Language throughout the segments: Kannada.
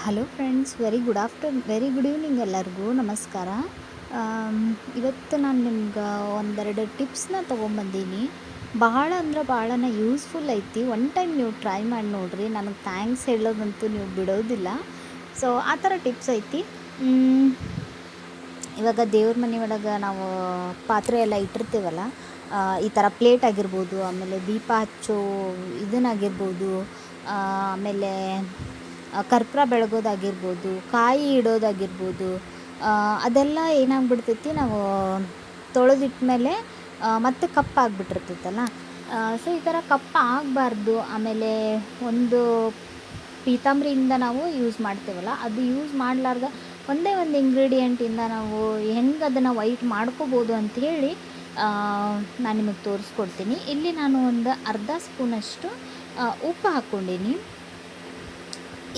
Hello friends, very good evening ಎಲ್ಲರಿಗೂ ನಮಸ್ಕಾರ. ಇವತ್ತು ನಾನು ನಿಮ್ಗೆ ಒಂದೆರಡು ಟಿಪ್ಸ್ನ ತೊಗೊಂಬಂದೀನಿ. ಭಾಳ ಅಂದ್ರೆ ಭಾಳನ ಯೂಸ್ಫುಲ್ ಐತಿ. ಒನ್ ಟೈಮ್ ನೀವು ಟ್ರೈ ಮಾಡಿ ನೋಡಿರಿ, ನನಗೆ ಥ್ಯಾಂಕ್ಸ್ ಹೇಳೋದಂತೂ ನೀವು ಬಿಡೋದಿಲ್ಲ. ಸೊ ಆ ಥರ ಟಿಪ್ಸ್ ಐತಿ. ಇವಾಗ ದೇವ್ರ ಮನೆ ಒಳಗೆ ನಾವು ಪಾತ್ರೆ ಎಲ್ಲ ಇಟ್ಟಿರ್ತೀವಲ್ಲ, ಈ ಥರ ಪ್ಲೇಟ್ ಆಗಿರ್ಬೋದು, ಆಮೇಲೆ ದೀಪ ಹಚ್ಚೋ ಇದನ್ನಾಗಿರ್ಬೋದು, ಆಮೇಲೆ ಕರ್ಪೂರ ಬೆಳಗೋದಾಗಿರ್ಬೋದು, ಕಾಯಿ ಇಡೋದಾಗಿರ್ಬೋದು, ಅದೆಲ್ಲ ಏನಾಗ್ಬಿಡ್ತೈತಿ, ನಾವು ತೊಳೆದಿಟ್ಮೇಲೆ ಮತ್ತೆ ಕಪ್ಪಾಗ್ಬಿಟ್ಟಿರ್ತೈತಲ್ಲ. ಸೊ ಈ ಥರ ಕಪ್ಪ ಆಗಬಾರ್ದು. ಆಮೇಲೆ ಒಂದು ಪೀತಾಂಬರಿಯಿಂದ ನಾವು ಯೂಸ್ ಮಾಡ್ತೇವಲ್ಲ, ಅದು ಯೂಸ್ ಮಾಡಲಾರ್ದ ಒಂದೇ ಒಂದು ಇಂಗ್ರೀಡಿಯೆಂಟಿಂದ ನಾವು ಹೆಂಗೆ ಅದನ್ನು ವೈಟ್ ಮಾಡ್ಕೋಬೋದು ಅಂಥೇಳಿ ನಾನು ನಿಮಗೆ ತೋರಿಸ್ಕೊಡ್ತೀನಿ. ಇಲ್ಲಿ ನಾನು ಒಂದು ಅರ್ಧ ಸ್ಪೂನಷ್ಟು ಉಪ್ಪು ಹಾಕ್ಕೊಂಡೀನಿ.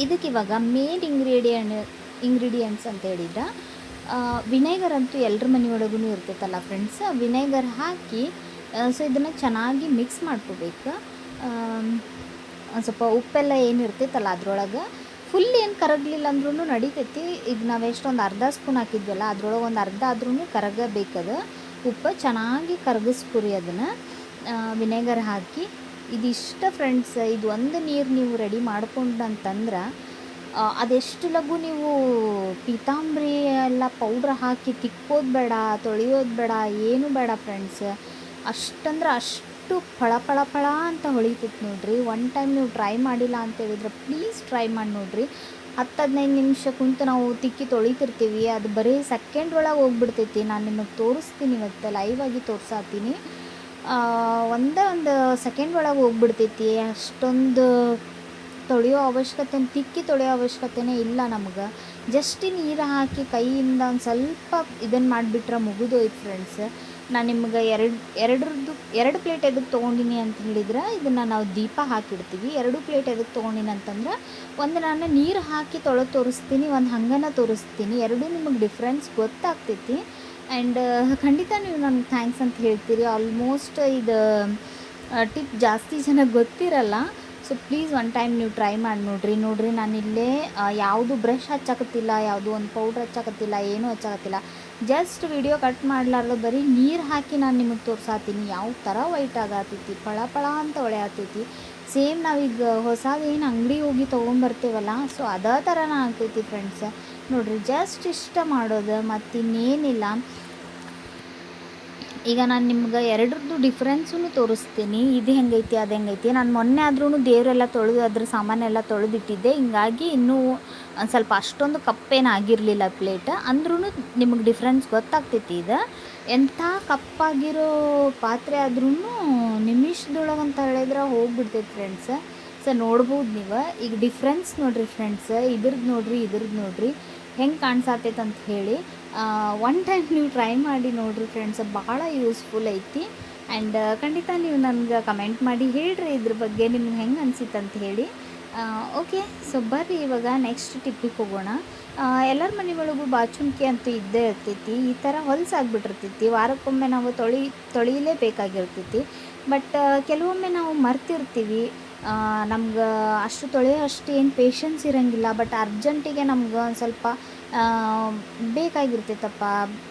ಇದಕ್ಕೆ ಇವಾಗ ಮೇನ್ ಇಂಗ್ರೀಡಿಯೆಂಟ್ಸ್ ಅಂತ ಹೇಳಿದ್ರೆ ವಿನೇಗರ್ ಅಂತೂ ಎಲ್ಲರ ಮನೆಯೊಳಗೂ ಇರ್ತೈತಲ್ಲ ಫ್ರೆಂಡ್ಸ್. ವಿನೇಗರ್ ಹಾಕಿ ಸೊ ಇದನ್ನು ಚೆನ್ನಾಗಿ ಮಿಕ್ಸ್ ಮಾಡ್ಕೋಬೇಕು. ಒಂದು ಸ್ವಲ್ಪ ಉಪ್ಪೆಲ್ಲ ಏನಿರ್ತೈತಲ್ಲ ಅದ್ರೊಳಗೆ ಫುಲ್ ಏನು ಕರಗಲಿಲ್ಲ ಅಂದ್ರೂ ನಡಿತೈತಿ. ಈಗ ನಾವು ಎಷ್ಟೊಂದು ಅರ್ಧ ಸ್ಪೂನ್ ಹಾಕಿದ್ವಲ್ಲ, ಅದ್ರೊಳಗೆ ಒಂದು ಅರ್ಧ ಆದ್ರೂ ಕರಗಬೇಕದು ಉಪ್ಪು. ಚೆನ್ನಾಗಿ ಕರಗಿಸ್ಕೊರಿ ಅದನ್ನು ವಿನೇಗರ್ ಹಾಕಿ. ಇದಿಷ್ಟ ಫ್ರೆಂಡ್ಸ್. ಇದು ಒಂದು ನೀರು ನೀವು ರೆಡಿ ಮಾಡ್ಕೊಂಡಂತಂದ್ರೆ ಅದೆಷ್ಟು ಲಘು ನೀವು ಪೀತಾಂಬರಿ ಎಲ್ಲ ಪೌಡ್ರ್ ಹಾಕಿ ತಿಕ್ಕೋದು ಬೇಡ, ತೊಳೆಯೋದು ಬೇಡ, ಏನೂ ಬೇಡ ಫ್ರೆಂಡ್ಸ್. ಅಷ್ಟಂದ್ರೆ ಅಷ್ಟು ಫಳ ಫಳ ಫಳ ಅಂತ ಹೊಳಿತೈತಿ ನೋಡಿರಿ. ಒನ್ ಟೈಮ್ ನೀವು ಟ್ರೈ ಮಾಡಿಲ್ಲ ಅಂತ ಹೇಳಿದ್ರೆ ಪ್ಲೀಸ್ ಟ್ರೈ ಮಾಡಿ ನೋಡಿರಿ. 10-15 ನಿಮಿಷ ಕುಂತು ನಾವು ತಿಕ್ಕಿ ತೊಳಿತಿರ್ತೀವಿ, ಅದು ಬರೀ ಸೆಕೆಂಡ್ ಒಳಗೆ ಹೋಗ್ಬಿಡ್ತೈತಿ. ನಾನು ನಿಮಗೆ ತೋರಿಸ್ತೀನಿ, ಇವತ್ತು ಲೈವಾಗಿ ತೋರಿಸಾತೀನಿ. ಒಂದೇ ಒಂದು ಸೆಕೆಂಡ್ ಒಳಗೆ ಹೋಗ್ಬಿಡ್ತೈತಿ. ಅಷ್ಟೊಂದು ತಿಕ್ಕಿ ತೊಳೆಯೋ ಅವಶ್ಯಕತೆನೇ ಇಲ್ಲ ನಮ್ಗೆ. ಜಸ್ಟ್ ನೀರು ಹಾಕಿ ಕೈಯಿಂದ ಒಂದು ಸ್ವಲ್ಪ ಇದನ್ನು ಮಾಡಿಬಿಟ್ರೆ ಮುಗಿದೋಯ್ತು ಫ್ರೆಂಡ್ಸ್. ನಾನು ನಿಮ್ಗೆ ಎರಡು ಪ್ಲೇಟ್ ಎದಕ್ಕೆ ತೊಗೊಂಡಿನಿ ಅಂತ ಹೇಳಿದ್ರೆ, ಇದನ್ನು ನಾವು ದೀಪ ಹಾಕಿಡ್ತೀವಿ. 2 ಪ್ಲೇಟ್ ಎದಕ್ಕೆ ತೊಗೊಂಡಿನಿ ಅಂತಂದ್ರೆ, ಒಂದು ನಾನು ನೀರು ಹಾಕಿ ತೋರಿಸ್ತೀನಿ, ಒಂದು ಹಂಗನ ತೋರಿಸ್ತೀನಿ. ಎರಡೂ ನಿಮಗೆ ಡಿಫ್ರೆನ್ಸ್ ಗೊತ್ತಾಗ್ತೈತಿ. ಆ್ಯಂಡ್ ಖಂಡಿತ ನೀವು ನನಗೆ ಥ್ಯಾಂಕ್ಸ್ ಅಂತ ಹೇಳ್ತೀರಿ. ಆಲ್ಮೋಸ್ಟ್ ಇದು ಟಿಪ್ ಜಾಸ್ತಿ ಜನಕ್ಕೆ ಗೊತ್ತಿರಲ್ಲ. ಸೊ ಪ್ಲೀಸ್ ಒನ್ ಟೈಮ್ ನೀವು ಟ್ರೈ ಮಾಡಿ ನೋಡಿರಿ. ನಾನಿಲ್ಲೇ ಯಾವುದು ಬ್ರಷ್ ಹಚ್ಚಾಕತ್ತಿಲ್ಲ, ಯಾವುದು ಒಂದು ಪೌಡ್ರ್ ಹಚ್ಚಾಕತ್ತಿಲ್ಲ, ಏನೂ ಹಚ್ಚಾಕತ್ತಿಲ್ಲ. ಜಸ್ಟ್ ವಿಡಿಯೋ ಕಟ್ ಮಾಡಲಾರ್ದು ಬರೀ ನೀರು ಹಾಕಿ ನಾನು ನಿಮಗೆ ತೋರ್ಸಾತೀನಿ ಯಾವ ಥರ ವೈಟ್ ಆಗತ್ತೈತಿ, ಫಳ ಫಳ ಅಂತ ಹೊಳೆಯತ್ತೈತಿ. ಸೇಮ್ ನಾವೀಗ ಹೊಸದೇನು ಅಂಗಡಿ ಹೋಗಿ ತೊಗೊಂಬರ್ತೇವಲ್ಲ, ಸೊ ಅದೇ ಥರನ ಆಗ್ತೈತಿ ಫ್ರೆಂಡ್ಸ್. ನೋಡಿರಿ, ಜಸ್ಟ್ ಇಷ್ಟ ಮಾಡೋದು, ಮತ್ತಿನ್ನೇನಿಲ್ಲ. ಈಗ ನಾನು ನಿಮ್ಗೆ ಎರಡರದ್ದು ಡಿಫ್ರೆನ್ಸೂ ತೋರಿಸ್ತೀನಿ. ಇದು ಹೆಂಗೈತಿ ಅದು ಹೆಂಗೈತಿ. ನಾನು ಮೊನ್ನೆ ಆದ್ರೂ ದೇವರೆಲ್ಲ ತೊಳೆದು ಅದ್ರ ಸಾಮಾನೆಲ್ಲ ತೊಳೆದಿಟ್ಟಿದ್ದೆ. ಹಿಂಗಾಗಿ ಇನ್ನೂ ಒಂದು ಸ್ವಲ್ಪ ಅಷ್ಟೊಂದು ಕಪ್ಪೇನಾಗಿರಲಿಲ್ಲ ಪ್ಲೇಟ್. ಅಂದ್ರೂ ನಿಮಗೆ ಡಿಫ್ರೆನ್ಸ್ ಗೊತ್ತಾಗ್ತೈತಿ. ಇದು ಎಂಥ ಕಪ್ಪಾಗಿರೋ ಪಾತ್ರೆ ಆದ್ರೂ ನಿಮಿಷದೊಳಗೆ ಅಂತ ಹೇಳಿದ್ರೆ ಹೋಗ್ಬಿಡ್ತೈತಿ ಫ್ರೆಂಡ್ಸ್. ಸೊ ನೋಡ್ಬೋದು ನೀವು ಈಗ ಡಿಫ್ರೆನ್ಸ್ ನೋಡಿರಿ ಫ್ರೆಂಡ್ಸ್. ಇದ್ರದ್ದು ನೋಡಿರಿ ಹೆಂಗೆ ಕಾಣಿಸತ್ತೈತೆ ಅಂತ ಹೇಳಿ. ಒನ್ ಟೈಮ್ ನೀವು ಟ್ರೈ ಮಾಡಿ ನೋಡಿರಿ ಫ್ರೆಂಡ್ಸ್, ಭಾಳ ಯೂಸ್ಫುಲ್ ಐತಿ. ಆ್ಯಂಡ್ ಖಂಡಿತ ನೀವು ನನಗೆ ಕಮೆಂಟ್ ಮಾಡಿ ಹೇಳ್ರಿ ಇದ್ರ ಬಗ್ಗೆ ನಿಮ್ಗೆ ಹೆಂಗೆ ಅನಿಸಿತ್ತು ಅಂತ ಹೇಳಿ. ಓಕೆ, ಸೊ ಬರ್ರಿ ಇವಾಗ ನೆಕ್ಸ್ಟ್ ಟಿಪ್ಪಿಗೆ ಹೋಗೋಣ. ಎಲ್ಲರ ಮನೆ ಒಳಗೂ ಬಾಚುಣಿಕೆ ಅಂತೂ ಇದ್ದೇ ಇರ್ತೈತಿ. ಈ ಥರ ಹೊಲಸಾಗ್ಬಿಟ್ಟಿರ್ತೈತಿ. ವಾರಕ್ಕೊಮ್ಮೆ ನಾವು ತೊಳಿಲೇಬೇಕಾಗಿರ್ತೈತಿ. ಬಟ್ ಕೆಲವೊಮ್ಮೆ ನಾವು ಮರ್ತಿರ್ತೀವಿ. ನಮ್ಗೆ ಅಷ್ಟು ತೊಳೆಯೋಷ್ಟು ಏನು ಪೇಷನ್ಸ್ ಇರೋಂಗಿಲ್ಲ. ಬಟ್ ಅರ್ಜೆಂಟಿಗೆ ನಮ್ಗೆ ಒಂದು ಸ್ವಲ್ಪ ಬೇಕಾಗಿರ್ತೈತಪ್ಪ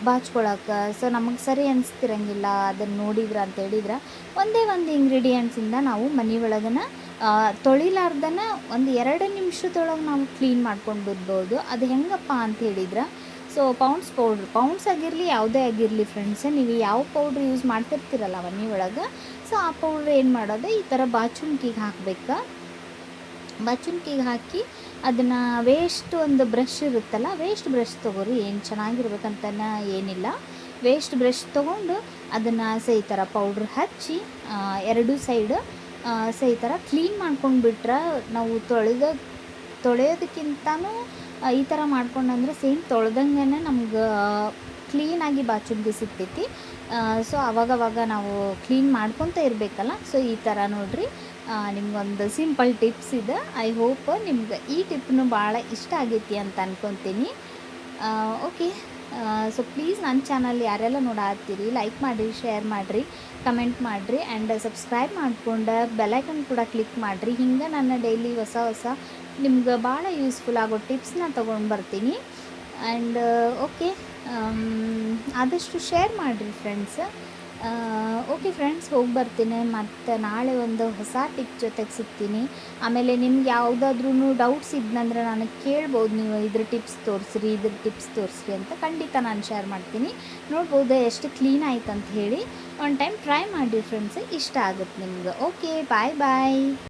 ಬಾಚ್ಕೊಳಕ್ಕೆ. ಸೊ ನಮಗೆ ಸರಿ ಅನಿಸ್ತಿರಂಗಿಲ್ಲ ಅದನ್ನು ನೋಡಿದ್ರೆ ಅಂತ ಹೇಳಿದ್ರೆ, ಒಂದೇ ಒಂದು ಇಂಗ್ರೀಡಿಯೆಂಟ್ಸಿಂದ ನಾವು ಮನೆ ಒಳಗನ ತೊಳಿಲಾರ್ದನ ಒಂದು 2 ನಿಮಿಷದೊಳಗೆ ನಾವು ಕ್ಲೀನ್ ಮಾಡ್ಕೊಂಡು ಬಿಡ್ಬೋದು. ಅದು ಹೆಂಗಪ್ಪ ಅಂತ ಹೇಳಿದ್ರೆ, ಸೊ ಪೌಂಡ್ಸ್ ಆಗಿರಲಿ ಯಾವುದೇ ಆಗಿರಲಿ ಫ್ರೆಂಡ್ಸ್, ನೀವು ಯಾವ ಪೌಡ್ರ್ ಯೂಸ್ ಮಾಡ್ತಿರ್ತೀರಲ್ಲ ಮನೆ ಒಳಗೆ, ಸೊ ಆ ಪೌಡ್ರ್ ಏನು ಮಾಡೋದು, ಈ ಥರ ಬಾಚುಣಿಕೆಗೆ ಹಾಕಬೇಕು. ಬಾಚುಣಿಕೆಗೆ ಹಾಕಿ ಅದನ್ನು ಒಂದು ಬ್ರಷ್ ಇರುತ್ತಲ್ಲ, ವೇಸ್ಟ್ ಬ್ರಷ್ ತೊಗೊರಿ. ಏನು ಚೆನ್ನಾಗಿರ್ಬೇಕಂತನ ಏನಿಲ್ಲ, ವೇಸ್ಟ್ ಬ್ರಷ್ ತೊಗೊಂಡು ಅದನ್ನು ಈ ಥರ ಪೌಡ್ರ್ ಹಚ್ಚಿ 2 ಸೈಡ್ ಈ ಥರ ಕ್ಲೀನ್ ಮಾಡ್ಕೊಂಡ್ಬಿಟ್ರೆ, ನಾವು ತೊಳೆಯೋದಕ್ಕಿಂತನೂ ಈ ಥರ ಮಾಡ್ಕೊಂಡಂದ್ರೆ ಸೇಮ್ ತೊಳೆದಂಗೆ ನಮ್ಗೆ ಕ್ಲೀನಾಗಿ ಬಾಚುಣಿಕೆ ಸಿಗ್ತೈತಿ. ಸೊ ಅವಾಗವಾಗ ನಾವು ಕ್ಲೀನ್ ಮಾಡ್ಕೊತ ಇರಬೇಕಲ್ಲ. ಸೊ ಈ ಥರ ನೋಡಿರಿ, ನಿಮ್ಗೊಂದು ಸಿಂಪಲ್ ಟಿಪ್ಸ್ ಇದೆ. ಐ ಹೋಪ್ ನಿಮ್ಗೆ ಈ ಟಿಪ್ನು ಭಾಳ ಇಷ್ಟ ಆಗೈತಿ ಅಂತ ಅನ್ಕೊತೀನಿ. ಓಕೆ, ಸೊ ಪ್ಲೀಸ್ ನನ್ನ ಚಾನಲ್ ಯಾರೆಲ್ಲ ನೋಡಾತ್ತೀರಿ ಲೈಕ್ ಮಾಡಿರಿ, ಶೇರ್ ಮಾಡಿರಿ, ಕಮೆಂಟ್ ಮಾಡಿರಿ ಆ್ಯಂಡ್ ಸಬ್ಸ್ಕ್ರೈಬ್ ಮಾಡ್ಕೊಂಡು ಬೆಲೈಕನ್ ಕೂಡ ಕ್ಲಿಕ್ ಮಾಡಿರಿ. ಹಿಂಗೆ ನನ್ನ ಡೈಲಿ ಹೊಸ ಹೊಸ ನಿಮ್ಗೆ ಭಾಳ ಯೂಸ್ಫುಲ್ ಆಗೋ ಟಿಪ್ಸ್ನ ತೊಗೊಂಡು ಬರ್ತೀನಿ. ಆ್ಯಂಡ್ ಓಕೆ, ಆದಷ್ಟು ಶೇರ್ ಮಾಡಿರಿ ಫ್ರೆಂಡ್ಸ್. ಓಕೆ ಫ್ರೆಂಡ್ಸ್, ಹೋಗಿ ಬರ್ತೀನಿ. ಮತ್ತು ನಾಳೆ ಒಂದು ಹೊಸ ಟಿಪ್ ಜೊತೆಗೆ ಸಿಗ್ತೀನಿ. ಆಮೇಲೆ ನಿಮ್ಗೆ ಯಾವುದಾದ್ರೂ ಡೌಟ್ಸ್ ಇದ್ನಂದ್ರೆ ನನಗೆ ಕೇಳ್ಬೋದು, ನೀವು ಇದ್ರ ಟಿಪ್ಸ್ ತೋರಿಸ್ರಿ, ಇದ್ರ ಟಿಪ್ಸ್ ತೋರಿಸ್ರಿ ಅಂತ. ಖಂಡಿತ ನಾನು ಶೇರ್ ಮಾಡ್ತೀನಿ. ನೋಡ್ಬೋದು ಎಷ್ಟು ಕ್ಲೀನ್ ಆಯ್ತು ಅಂತ ಹೇಳಿ. ಒಂದು ಟೈಮ್ ಟ್ರೈ ಮಾಡಿರಿ ಫ್ರೆಂಡ್ಸ್, ಇಷ್ಟ ಆಗುತ್ತೆ ನಿಮ್ಗೆ. ಓಕೆ, ಬಾಯ್ ಬಾಯ್.